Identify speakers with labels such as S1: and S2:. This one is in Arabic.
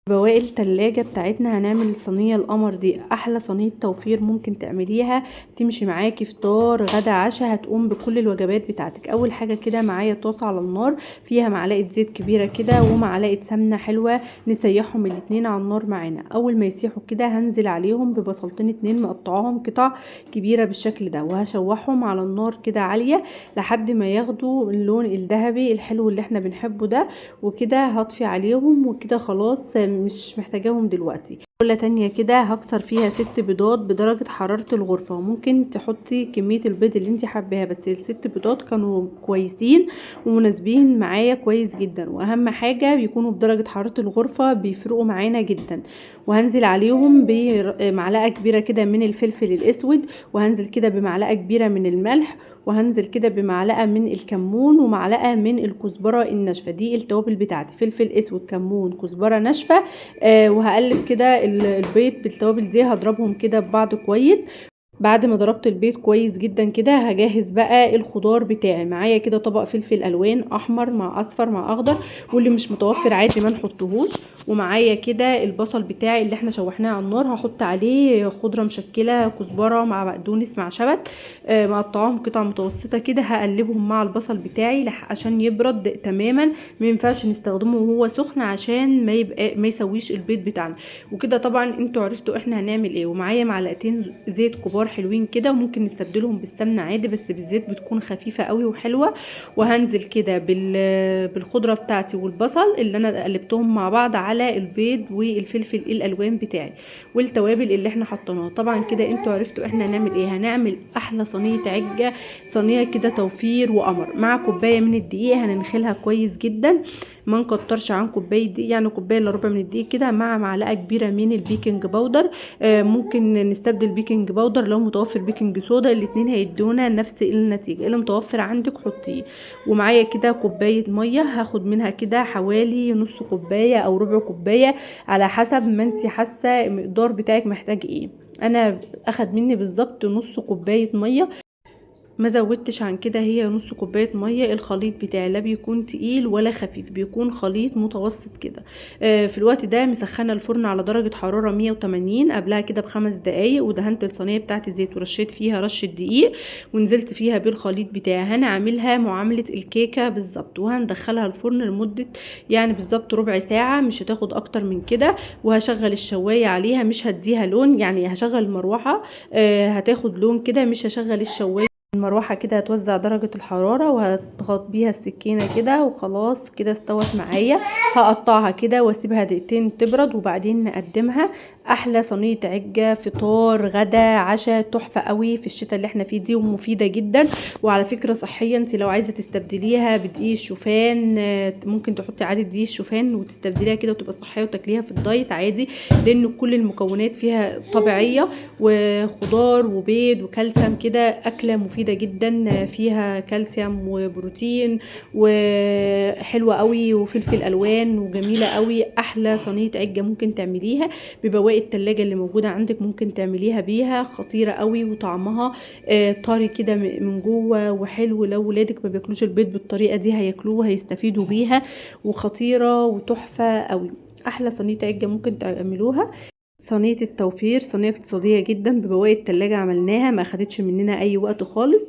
S1: بواقي التلاجة بتاعتنا هنعمل صينية القمر دي. احلى صينية توفير ممكن تعمليها، تمشي معاكي فطار غدا عشاء، هتقوم بكل الوجبات بتاعتك. اول حاجة كده معايا طاسة على النار فيها معلقة زيت كبيرة كده ومعلقة سمنة حلوة، نسيحهم الاتنين على النار معانا. اول ما يسيحوا كده هنزل عليهم ببصلتين اتنين مقطعاهم قطع كبيرة بالشكل ده، وهشوحهم على النار كده عالية لحد ما ياخدوا اللون الذهبي الحلو اللي احنا بنحبه ده. وكده هطفي عليهم وكده خلاص مش محتاجاهم دلوقتي. كل تانية كده هكسر فيها 6 بيضات بدرجة حرارة الغرفة، وممكن تحطي كمية البيض اللي انت حباها، بس ال6 بيضات كانوا كويسين ومناسبين معايا كويس جدا. واهم حاجة بيكونوا بدرجة حرارة الغرفة، بيفرقوا معانا جدا. وهنزل عليهم بمعلقة كبيرة كده من الفلفل الاسود، وهنزل كده بمعلقة كبيرة من الملح، وهنزل كده بمعلقة من الكمون ومعلقة من الكزبرة الناشفة. دي التوابل بتاعتي، فلفل اسود كمون كزبرة ناشفة. وهقلب كده البيض بالتوابل دي، هضربهم كده ببعض كويس. بعد ما ضربت البيض كويس جدا كده هجهز بقى الخضار بتاعي. معايا كده طبق فلفل الوان احمر مع اصفر مع اخضر، واللي مش متوفر عادي ما نحطهوش. ومعايا كده البصل بتاعي اللي احنا شوحناه على النار، هحط عليه خضره مشكله، كزبره مع بقدونس مع شبت، مقطعاهم قطع متوسطه كده. هقلبهم مع البصل بتاعي عشان يبرد تماما. ما ينفعش نستخدمه وهو سخن عشان ما يسويش البيض بتاعنا. وكده طبعا انتوا عرفتوا احنا هنعمل ايه. ومعايا معلقتين زيت كبار حلوين كده، وممكن نستبدلهم بالسمنه عادي، بس بالزيت بتكون خفيفه قوي وحلوه. وهنزل كده بالخضره بتاعتي والبصل اللي انا قلبتهم مع بعض على البيض والفلفل الالوان بتاعي والتوابل اللي احنا حطيناها. طبعا كده انتوا عرفتوا احنا هنعمل ايه. هنعمل احلى صينيه عجه، صينيه كده توفير وقمر، مع كوبايه من الدقيق هننخلها كويس جدا، ما نكترش عن كوبايه دقيق، يعني كوبايه الا ربع من الدقيق كده، مع معلقه كبيره من البيكنج باودر. ممكن نستبدل بيكنج باودر لو متوفر بيكنج صودا، الاتنين هيدونا نفس النتيجه. اللي متوفر عندك حطيه. ومعايا كده كوبايه ميه، هاخد منها كده حوالي نص كوبايه او ربع كوبايه على حسب ما انت حاسه المقدار بتاعك محتاج ايه. انا اخد مني بالظبط نص كوبايه ميه، ما زودتش عن كده. هي نص كوبايه ميه. الخليط بتاعي لا بيكون تقيل ولا خفيف، بيكون خليط متوسط كده. في الوقت ده مسخنه الفرن على درجه حراره 180 قبلها كده ب5 دقايق، ودهنت الصينيه بتاعتي زيت ورشيت فيها رشه دقيق، ونزلت فيها بالخليط بتاعي. هنعملها معامله الكيكه بالظبط، وهندخلها الفرن لمده يعني بالظبط ربع ساعه، مش هتاخد اكتر من كده. وهشغل الشوايه عليها، مش هديها لون، يعني هشغل المروحه هتاخد لون كده، مش هشغل الشوايه. المروحة كده هتوزع درجة الحرارة، وهتضغط بيها السكينة كده، وخلاص كده استوت معايا. هقطعها كده واسيبها دقيقتين تبرد، وبعدين نقدمها. احلى صينية عجة فطار غدا عشاء، تحفة قوي في الشتاء اللي احنا فيه دي، ومفيدة جدا. وعلى فكرة صحية. انت لو عايزة تستبدليها بدقيق الشوفان ممكن تحطي عادي دقيق الشوفان وتستبدليها كده، وتبقى صحية وتاكليها في الدايت عادي، لان كل المكونات فيها طبيعية، وخضار وبيض وكالسيوم كده. اكلة مفيدة جدا، فيها كالسيوم وبروتين وحلوة قوي، وفلفل الوان وجميلة قوي. احلى صينية عجة ممكن تعمليها ببواقي التلاجة اللي موجودة عندك، ممكن تعمليها بيها. خطيرة قوي، وطعمها طري كده من جوه وحلو. لو ولادك ما بياكلوش البيض بالطريقة دي هياكلوه، هيستفيدوا بيها. وخطيرة وتحفة قوي. احلى صينية عجة ممكن تعملوها. صينية التوفير صينية اقتصادية جدا، ببواقي التلاجة عملناها، ما اخدتش مننا اي وقت خالص.